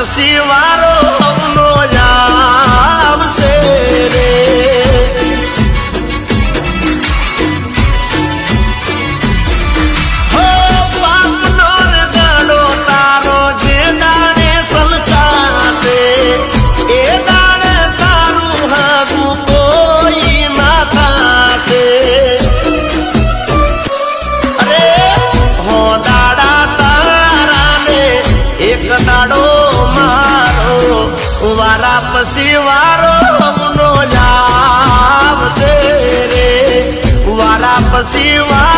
પછી વારો અવનો આવશે રે હો પાપનો ગળો તારો જે દાડે સલકાશે એ દાડે તારું હગું કોઈ ના થાશે અરે હો દાડા તારાને એક દાડો વારા પછી વારો અમનો આવશે રે વારા પછી વારો